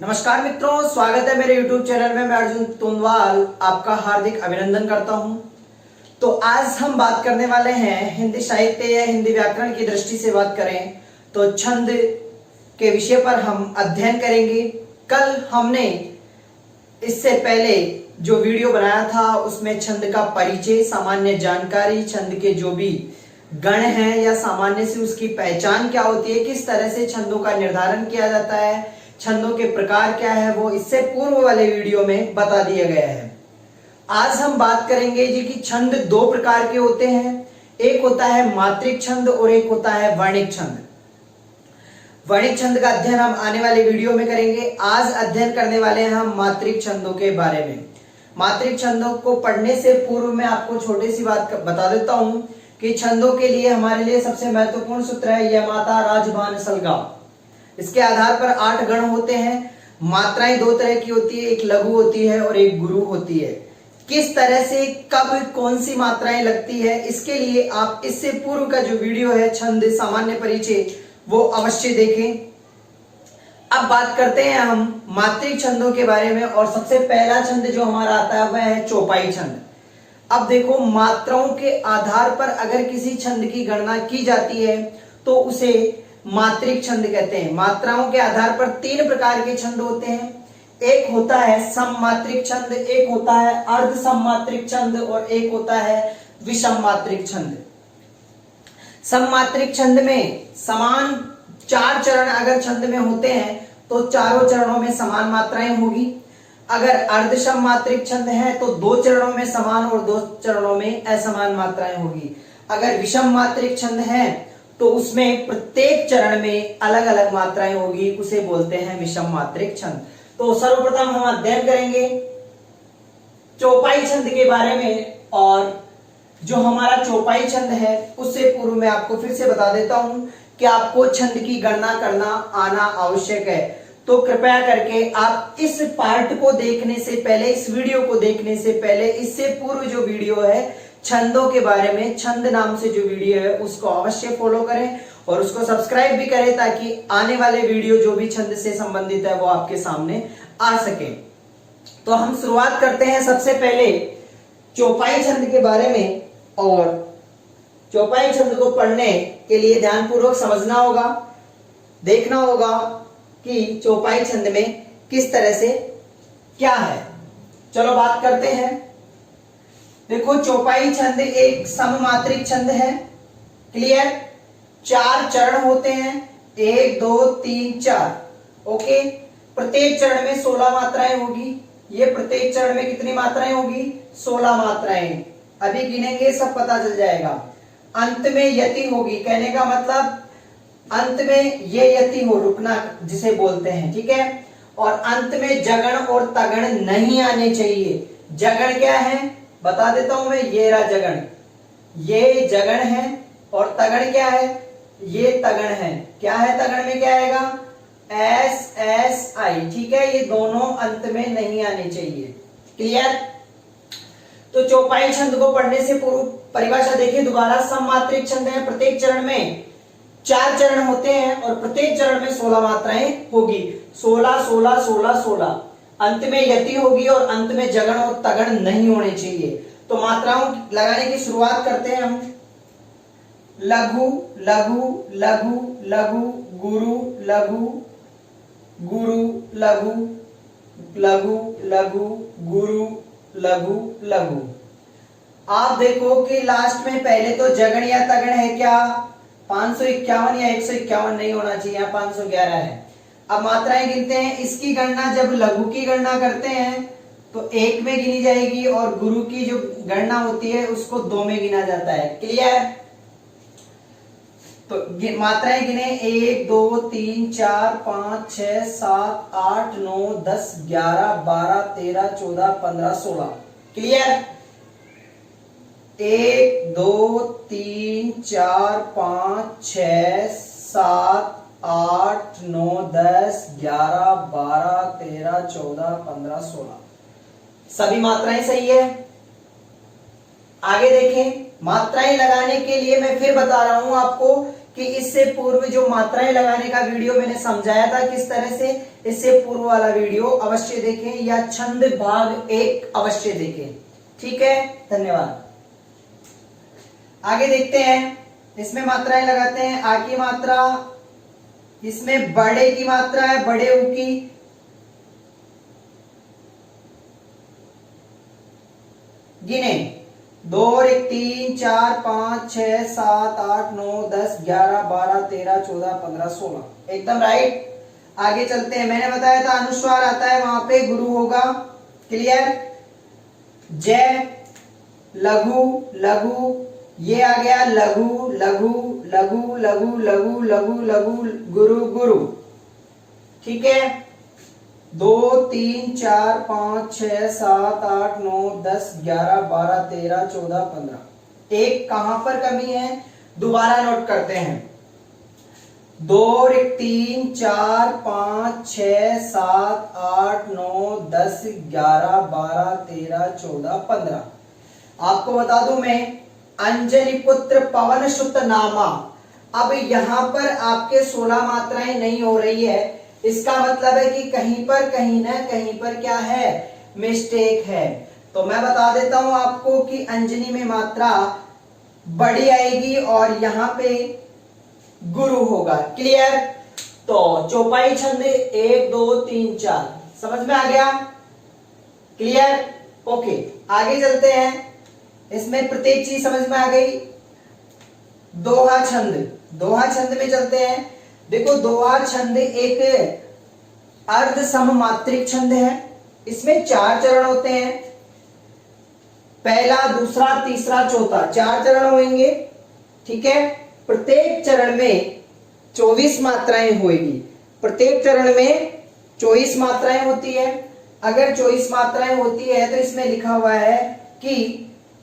नमस्कार मित्रों, स्वागत है मेरे YouTube चैनल में। मैं अर्जुन तोंदवाल आपका हार्दिक अभिनंदन करता हूं। तो आज हम बात करने वाले हैं हिंदी साहित्य या हिंदी व्याकरण की दृष्टि से बात करें तो छंद के विषय पर हम अध्ययन करेंगे। कल हमने इससे पहले जो वीडियो बनाया था उसमें छंद का परिचय, सामान्य जानकारी, छंद के जो भी गण हैं या सामान्य से उसकी पहचान क्या होती है, किस तरह से छंदों का निर्धारण किया जाता है, छंदों के प्रकार क्या है, वो इससे पूर्व वाले वीडियो में बता दिया गया है। आज हम बात करेंगे जी कि छंद दो प्रकार के होते हैं। एक होता है मात्रिक छंद और एक होता है वर्णिक छंद। वर्णिक छंद का अध्ययन हम आने वाले वीडियो में करेंगे। आज अध्ययन करने वाले हैं हम मात्रिक छंदों के बारे में। मात्रिक छंदों को पढ़ने से पूर्व में आपको छोटी सी बात बता देता हूं कि छंदों के लिए हमारे लिए सबसे महत्वपूर्ण सूत्र है यह माता राजबान सलगा। इसके आधार पर 8 गण होते हैं। मात्राएं दो तरह की होती है, एक लघु होती है और एक गुरु होती है। किस तरह से कब कौन सी मात्राएं लगती है, इसके लिए आप इससे पूर्व का जो वीडियो है छंद सामान्य परिचय वो अवश्य देखें। अब बात करते हैं हम मात्रिक छंदों के बारे में और सबसे पहला छंद जो हमारा आता है वह है चौपाई छंद। अब देखो, मात्राओं के आधार पर अगर किसी छंद की गणना की जाती है तो उसे मात्रिक छंद कहते हैं। मात्राओं के आधार पर 3 प्रकार के छंद होते हैं। एक होता है सममात्रिक छंद, एक होता है अर्ध सममात्रिक छंद और एक होता है विषम मात्रिक छंद। सममात्रिक छंद में समान 4 चरण अगर छंद में होते हैं तो चारों चरणों में समान मात्राएं होगी। अगर अर्ध सममात्रिक छंद है तो 2 चरणों में समान और 2 चरणों में असमान मात्राएं होगी। अगर विषम मात्रिक छंद है तो उसमें प्रत्येक चरण में अलग अलग मात्राएं होगी, उसे बोलते हैं विषम मात्रिक छंद। तो सर्वप्रथम हम अध्ययन करेंगे चौपाई छंद के बारे में। और जो हमारा चौपाई छंद है उससे पूर्व में आपको फिर से बता देता हूं कि आपको छंद की गणना करना आना आवश्यक है। तो कृपया करके आप इस पार्ट को देखने से पहले, इस वीडियो को देखने से पहले, इससे पूर्व जो वीडियो है छंदों के बारे में, छंद नाम से जो वीडियो है उसको अवश्य फॉलो करें और उसको सब्सक्राइब भी करें ताकि आने वाले वीडियो जो भी छंद से संबंधित है वो आपके सामने आ सके। तो हम शुरुआत करते हैं सबसे पहले चौपाई छंद के बारे में। और चौपाई छंद को पढ़ने के लिए ध्यानपूर्वक समझना होगा, देखना होगा कि चौपाई छंद में किस तरह से क्या है। चलो बात करते हैं। देखो, चौपाई छंद एक सममात्रिक छंद है। क्लियर? 4 चरण होते हैं, 1 2 3 4। ओके, प्रत्येक चरण में 16 मात्राएं होगी। ये प्रत्येक चरण में कितनी मात्राएं होगी? 16 मात्राएं। अभी गिनेंगे, सब पता चल जाएगा। अंत में यति होगी, कहने का मतलब अंत में ये यति हो, रुकना जिसे बोलते हैं, ठीक है। और अंत में जगण और तगण नहीं आने चाहिए। जगण क्या है बता देता हूं मैं, ये रहा जगण, ये जगण है। और तगण क्या है? ये तगण है। क्या है तगण में? क्या आएगा? एस एस आई, ठीक है। ये दोनों अंत में नहीं आने चाहिए। क्लियर? तो चौपाई छंद को पढ़ने से पूर्व परिभाषा देखिए दोबारा। सममात्रिक छंद है, प्रत्येक चरण में 4 चरण होते हैं और प्रत्येक चरण में 16 मात्राएं होगी। 16 16 16 16। अंत में यति होगी और अंत में जगण और तगण नहीं होने चाहिए। तो मात्राओं लगाने की शुरुआत करते हैं हम। लघु लघु लघु लघु, गुरु लघु गुरु लघु लघु लघु, गुरु लघु लघु। आप देखो कि लास्ट में पहले तो जगण या तगण है क्या? 551 या 151 नहीं होना चाहिए, यहाँ 511 है। अब मात्राएं गिनते हैं। इसकी गणना जब लघु की गणना करते हैं तो 1 में गिनी जाएगी और गुरु की जो गणना होती है उसको 2 में गिना जाता है। क्लियर? तो मात्राएं गिने 1 2 3 4 5 6 7 8 9 10 11 12 13 14 15 16। क्लियर? 1 2 3 4 5 6 7 8 9 10 11 12 13 14 15 16। सभी मात्राएं सही है। आगे देखें, मात्राएं लगाने के लिए मैं फिर बता रहा हूं आपको कि इससे पूर्व जो मात्राएं लगाने का वीडियो मैंने समझाया था किस तरह से, इससे पूर्व वाला वीडियो अवश्य देखें या छंद भाग 1 अवश्य देखें। ठीक है, धन्यवाद। आगे देखते हैं, इसमें मात्राएं लगाते हैं। आ की मात्रा, इसमें बड़े की मात्रा है, बड़े ऊ की, गिने 2 और 1 3 4 5 6 7 8 9 10 11 12 13 14 15 16, एकदम राइट। आगे चलते हैं, मैंने बताया था अनुस्वार आता है वहां पे गुरु होगा, क्लियर। जय, लघु, लघु, ये आ गया लघु लघु लघु लघु लघु लघु लघु, गुरु गुरु। ठीक है, 2 3 4 5 6 7 8 9 10 11 12 13 14 15। एक कहां पर कमी है दोबारा नोट करते हैं। 2 और 1 3 4 5 6 7 8 9 10 11 12 13 14 15। आपको बता दूं मैं, अंजनी पुत्र पवन सुत नामा। अब यहां पर आपके 16 मात्राएं नहीं हो रही है, इसका मतलब है कि कहीं ना कहीं पर क्या है, मिस्टेक है। तो मैं बता देता हूं आपको कि अंजनी में मात्रा बड़ी आएगी और यहां पे गुरु होगा, क्लियर। तो चौपाई छंद 1 2 3 4 समझ में आ गया, क्लियर, ओके। आगे चलते हैं, इसमें प्रत्येक चीज समझ में आ गई। दोहा छंद, दोहा छंद में चलते हैं। देखो दोहा छंद एक अर्ध सममात्रिक छंद है, इसमें 4 चरण होते हैं, पहला दूसरा तीसरा चौथा, 4 चरण होंगे। ठीक है, प्रत्येक चरण में 24 मात्राएं होगी, प्रत्येक चरण में 24 मात्राएं होती है। अगर 24 मात्राएं होती है तो इसमें लिखा हुआ है कि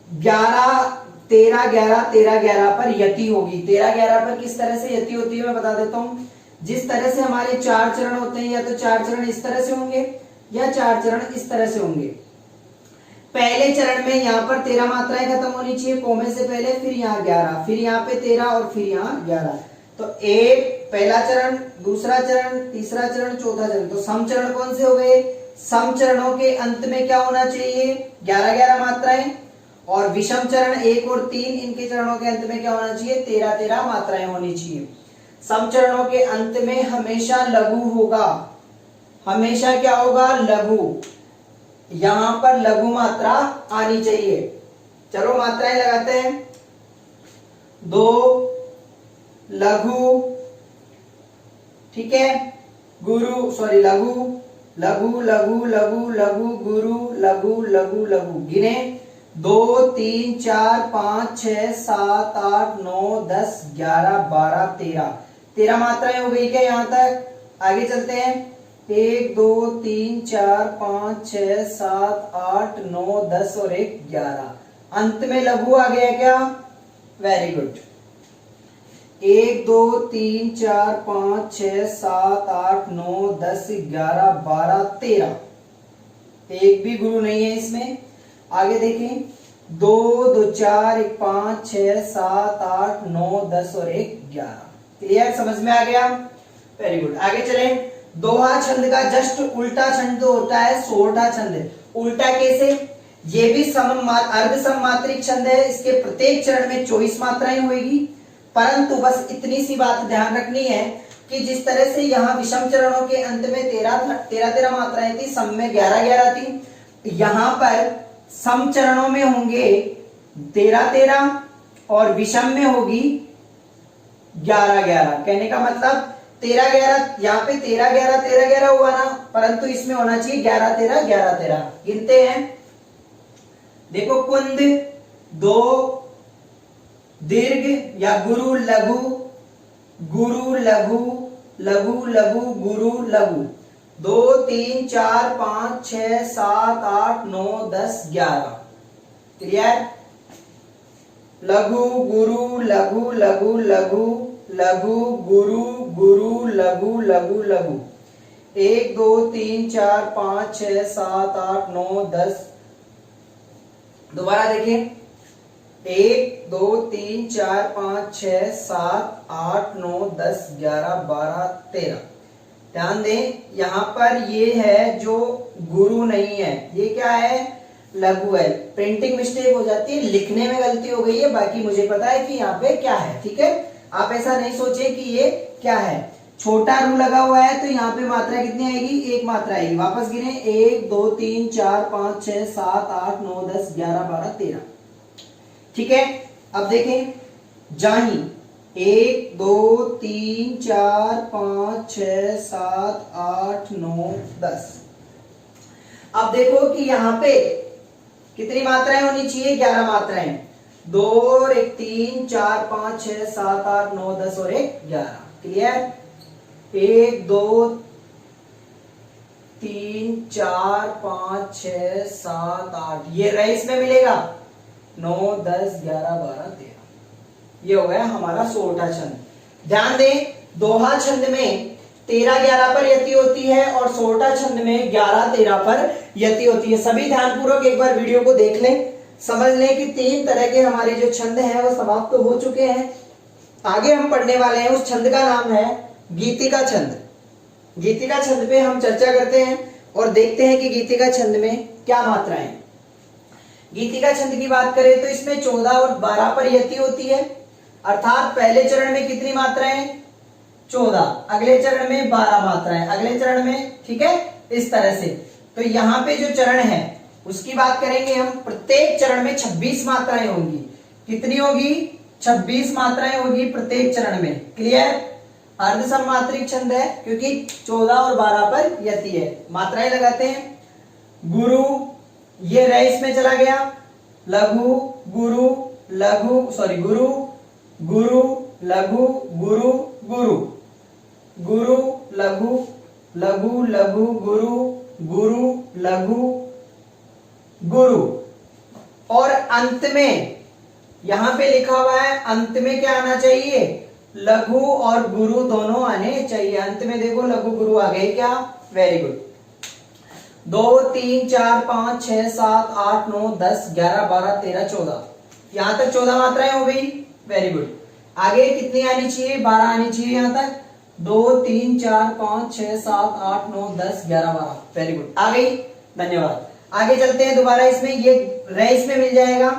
11 13 11 13 11 पर यति होगी। 13 11 पर किस तरह से यति होती है मैं बता देता हूं। जिस तरह से हमारे 4 चरण होते हैं, या तो 4 चरण इस तरह से होंगे या 4 चरण इस तरह से होंगे। पहले चरण में यहाँ पर 13 मात्राएं खत्म होनी चाहिए कोमे से पहले, फिर यहाँ 11, फिर यहाँ पे 13 और फिर यहाँ 11। तो एक पहला चरण, दूसरा चरण, तीसरा चरण, चौथा चरण। तो सम चरण कौन से हो गए, सम चरणों के अंत में क्या होना चाहिए, 11 11 मात्राएं। और विषम चरण 1 और 3, इनके चरणों के अंत में क्या होना चाहिए, 13 13 मात्राएं होनी चाहिए। सम चरणों के अंत में हमेशा लघु होगा, हमेशा क्या होगा, लघु। यहां पर लघु मात्रा आनी चाहिए। चलो मात्राएं लगाते हैं। 2 लघु, ठीक है, गुरु सॉरी लघु लघु लघु लघु लघु गुरु लघु लघु लघु, गिने 2 3 4 5 6 7 8 9 10 11 12 13, 13 मात्राएं हो गई क्या यहां तक। आगे चलते हैं, 1 2 3 4 5 6 7 8 9 10 और 1 11, अंत में लघु आ गया क्या, वेरी गुड। 1 2 3 4 5 6 7 8 9 10 11 12 13, एक भी गुरु नहीं है इसमें। आगे देखें, 2 2 4 1 5 6 7 8 9 10 और 1 11, क्लियर, समझ में आ गया, वेरी गुड। आगे चले, दोहा छंद का जस्ट उल्टा छंद होता है सोरठा छंद। उल्टा कैसे, ये भी अर्ध सममात्रिक छंद है, इसके प्रत्येक चरण में 24 मात्राएं होगी। परंतु बस इतनी सी बात ध्यान रखनी है कि जिस तरह से यहाँ विषम चरणों के अंत में 13 मात्राएं थी, सम में 11 11 थी, यहाँ पर सम चरणों में होंगे 13 13 और विषम में होगी 11 11। कहने का मतलब 13 11, यहाँ पे 13 11 13 11 हुआ ना, परंतु इसमें होना चाहिए 11 13 11 13। गिनते हैं, देखो कुंद 2 दीर्घ या गुरु लघु, गुरु लघु लघु लघु गुरु लघु, 2 3 4 5 6 7 8 9 10 11, क्लियर। लघु गुरु लघु लघु लघु लघु गुरु गुरु लघु लघु लघु, 1 2 3 4 5 6 7 8 9 10। दोबारा देखिए, 1 2 3 4 5 6 7 8 9 10 11 12 13। ध्यान दें यहाँ पर ये है जो गुरु नहीं है, ये क्या है, लघु है। प्रिंटिंग मिस्टेक हो जाती है, लिखने में गलती हो गई है, बाकी मुझे पता है कि यहाँ पे क्या है। ठीक है, आप ऐसा नहीं सोचे कि ये क्या है। छोटा रू लगा हुआ है तो यहाँ पे मात्रा कितनी आएगी, एक मात्रा आएगी। वापस गिने 1 2 3 4 5 6 7 8 9 10 11 12 13। ठीक है, अब देखें जाही 1 2 3 4 5 6 7 8 9 10। अब देखो कि यहाँ पे कितनी मात्राएं होनी चाहिए, 11 मात्राएं। 2 और 1 3 4 5 6 7 8 9 10 और 1 11। क्लियर। 1 2 3 4 5 6 7 8 ये रईस में मिलेगा। 9 10 11 12 13। ये हो गया हमारा सोरठा छंद। ध्यान दें दोहा छंद में 13 11 पर यति होती है और सोरठा छंद में 11 13 पर यति होती है। सभी ध्यानपूर्वक एक बार वीडियो को देख लें, समझ लें कि 3 तरह के हमारे जो छंद हैं वो समाप्त तो हो चुके हैं। आगे हम पढ़ने वाले हैं, उस छंद का नाम है गीतिका छंद। गीतिका छंद पे हम चर्चा करते हैं और देखते हैं कि गीतिका छंद में क्या मात्राएं। गीतिका छंद की बात करें तो इसमें 14 और 12 पर यति होती है, अर्थात पहले चरण में कितनी मात्राएं, 14, अगले चरण में 12 मात्राएं, अगले चरण में, ठीक है, इस तरह से। तो यहाँ पे जो चरण है उसकी बात करेंगे हम, प्रत्येक चरण में 26 मात्राएं होंगी। कितनी होगी, 26 मात्राएं होगी प्रत्येक चरण में। क्लियर। अर्ध सममात्रिक छंद है क्योंकि 14 और 12 पर यति है। मात्राएं लगाते हैं। गुरु, ये रईस में चला गया। लघु गुरु लघु, सॉरी गुरु गुरु लघु गुरु गुरु गुरु लघु लघु लघु गुरु गुरु लघु गुरु। और अंत में यहां पे लिखा हुआ है, अंत में क्या आना चाहिए, लघु और गुरु दोनों आने चाहिए। अंत में देखो लघु गुरु आ गए क्या, वेरी गुड। 2 3 4 5 6 7 8 9 10 11 12 13 14, यहां तक 14 मात्राएं हो गई, वेरी गुड। आगे कितनी आनी चाहिए, 12 आनी चाहिए यहां तक। 2 3 4 5 6 7 8 9 10 11 12, वेरी गुड, आ गई, धन्यवाद। आगे चलते हैं दोबारा, इसमें ये रईस में मिल जाएगा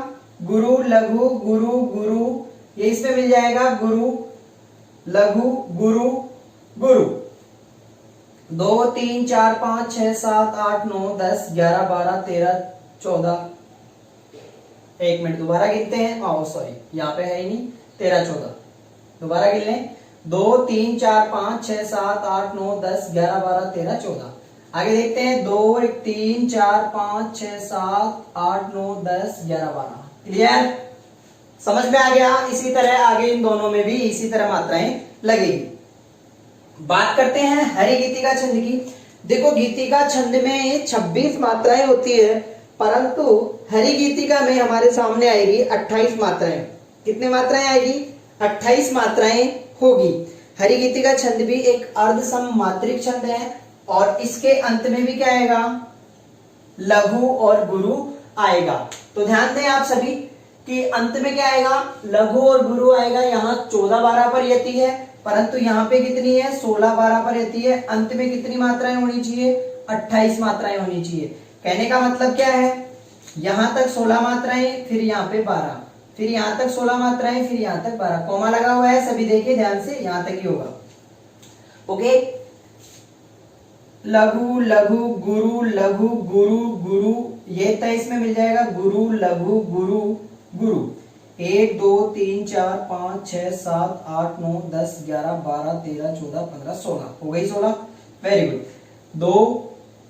गुरु लघु गुरु गुरु, ये इसमें मिल जाएगा गुरु लघु गुरु गुरु। 2 3 4 5 6 7 8 9 10 11 12 13 14, एक मिनट दोबारा गिनते हैं, सॉरी यहाँ पे है ही नहीं, 13 14, दोबारा गिन लें। 2 3 4 5 6 7 8 9 10 11 12 13 14। आगे देखते हैं 2 1 3 4 5 6 7 8 9 10 11 12। क्लियर, समझ में आ गया। इसी तरह आगे इन दोनों में भी इसी तरह मात्राएं लगेगी। बात करते हैं हरि गीतिका छंद की। देखो गीतिका छंद में 26 मात्राएं होती है, परंतु हरि गीतिका में हमारे सामने आएगी 28 मात्राएं। कितने मात्राएं आएगी, 28 मात्राएं होगी। हरि गीतिका छंद भी एक अर्ध सममात्रिक छंद है और इसके अंत में भी क्या आएगा, लघु और गुरु आएगा। तो ध्यान दें आप सभी कि अंत में क्या आएगा, लघु और गुरु आएगा। यहाँ 14 12 पर यति है, परंतु यहाँ पे कितनी है, 16 12 पर यति है। अंत में कितनी मात्राएं होनी चाहिए, 28 मात्राएं होनी चाहिए। कहने का मतलब क्या है, यहां तक 16 मात्राएं, फिर यहाँ पे 12, फिर यहाँ तक 16 मात्राएं, फिर यहाँ तक 12, कॉमा लगा हुआ है, सभी देखिए ध्यान से, यहां तक ही होगा। ओके, लघु लघु गुरु लघु गुरु गुरु, ये तय इसमें मिल जाएगा गुरु लघु गुरु गुरु। 1 2 3 4 5 6 7 8 9 10 11 12 13 14 15 16, हो गई 16, वेरी गुड। 2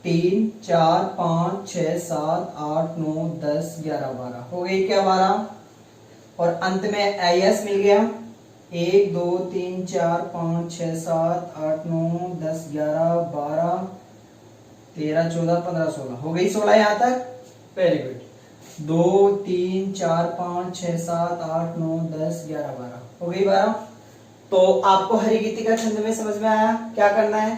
3 4 5 6 7 8 9 10 11 12, हो गई क्या 12, और अंत में एस मिल गया। 1 2 3 4 5 6 7 8 9 10 11 12 13 14 15 16, हो गई 16 यहाँ तक, वेरी गुड। 2 3 4 5 6 7 8 9 10 11 12, हो गई 12। तो आपको हरि गीतिका छंद में समझ में आया क्या करना है।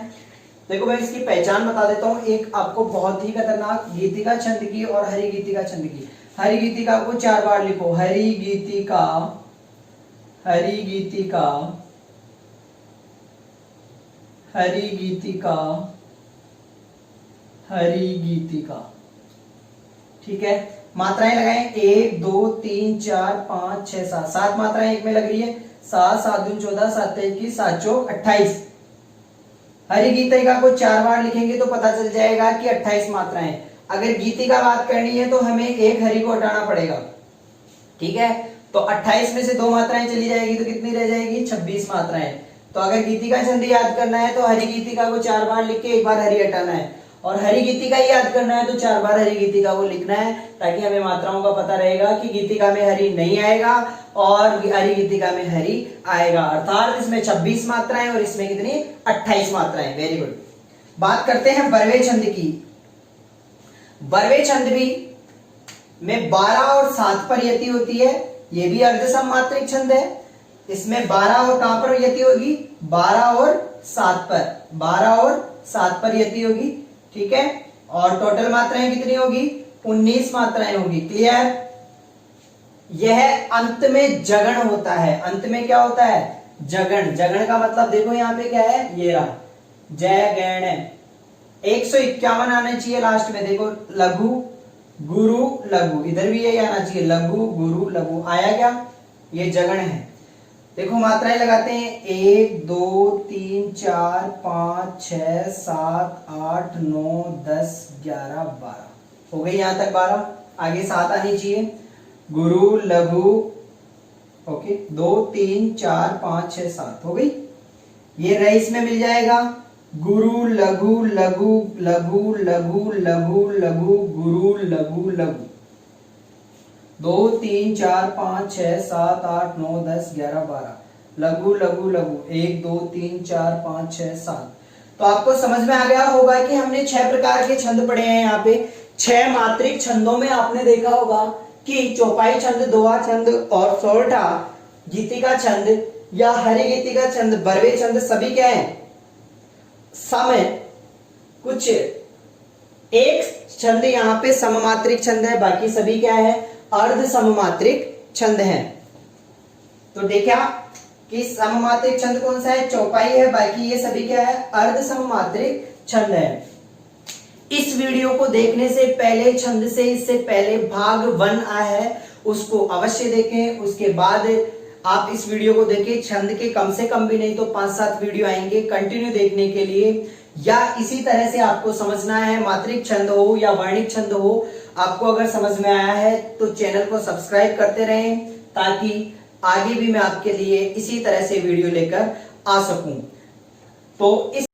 देखो मैं इसकी पहचान बता देता हूँ, एक आपको बहुत ही खतरनाक गीतिका छंद की और हरि गीतिका छंद की। हरि गीतिका को 4 बार लिखो, हरि गीतिका, हरि गीतिका, हरि गीतिका, हरि गीतिका। ठीक है, मात्राएं लगाएं 1 2 3 4 5 6 7, 7 मात्राएं एक में लग रही है। 7 7 दूनी 14, 7 21, 7 चौक 28। हरि गीतिका को 4 बार लिखेंगे तो पता चल जाएगा कि 28 मात्राएं। अगर गीतिका बात करनी है तो हमें एक हरि को हटाना पड़ेगा। ठीक है, तो 28 में से 2 मात्राएं चली जाएगी तो कितनी रह जाएगी? 26 मात्राएं। तो अगर गीतिका छंद याद करना है तो हरि गीतिका को 4 बार लिख के एक बार हरि हटाना है, और हरि गीतिका याद करना है तो 4 बार हरि गीतिका को लिखना है, ताकि हमें मात्राओं का पता रहेगा कि गीतिका में हरि नहीं आएगा और हरि गीतिका में हरि आएगा। अर्थात इसमें 26 मात्राएं और इसमें कितनी? 28 मात्राएं। Very good. बात करते हैं बरवे छंद की। बरवे छंद भी में 12 और 7 पर यति होती है। ये भी अर्ध सममात्रिक छंद है। इसमें 12 और कहां पर यति होगी? 12 और 7 पर, 12 और 7 पर यति होगी। ठीक है, और टोटल मात्राएं कितनी होगी? 19 मात्राएं होगी। क्लियर? यह अंत में जगण होता है। अंत में क्या होता है? जगण। जगण का मतलब देखो यहाँ पे क्या है, ये रहा जय गण। 151 आना चाहिए लास्ट में। देखो लघु गुरु लघु, इधर भी यही आना चाहिए, लघु गुरु लघु। आया क्या? ये जगण है। देखो मात्राएं लगाते हैं 1 2 3 4 5 6 7 8 9 10 11 12 हो गई यहां तक 12। आगे 7 आनी चाहिए। गुरु लघु, ओके, 2 3 4 5 6 7 हो गई। ये रईस में मिल जाएगा गुरु लघु लघु लघु लघु लघु लघु गुरु लघु लघु। 2 3 4 5 6 7 8 9 10 11 12 लघु लघु लघु 1 2 3 4 5 6 7। तो आपको समझ में आ गया होगा कि हमने 6 प्रकार के छंद पढ़े हैं। यहाँ पे 6 मात्रिक छंदों में आपने देखा होगा कि चौपाई छंद, दोहा छंद और सोरठा गीतिका छंद या हरि गीतिका छंद, बरवे छंद सभी क्या है? सम है। कुछ एक छंद यहाँ पे सममात्रिक छंद है, बाकी सभी क्या है? अर्ध सममात्रिक छंद है। तो देखा कि सममात्रिक छंद कौन सा है? चौपाई है। बाकी ये सभी क्या है? अर्ध सममात्रिक छंद है। इस वीडियो को देखने से पहले, छंद से इससे पहले भाग 1 आया है, उसको अवश्य देखें। उसके बाद आप इस वीडियो को देखें। छंद के कम से कम भी नहीं तो 5-7 वीडियो आएंगे कंटिन्यू देखने के लिए। या इसी तरह से आपको समझना है, मात्रिक छंद हो या वर्णिक छंद हो, आपको अगर समझ में आया है तो चैनल को सब्सक्राइब करते रहें, ताकि आगे भी मैं आपके लिए इसी तरह से वीडियो लेकर आ सकूं। तो इस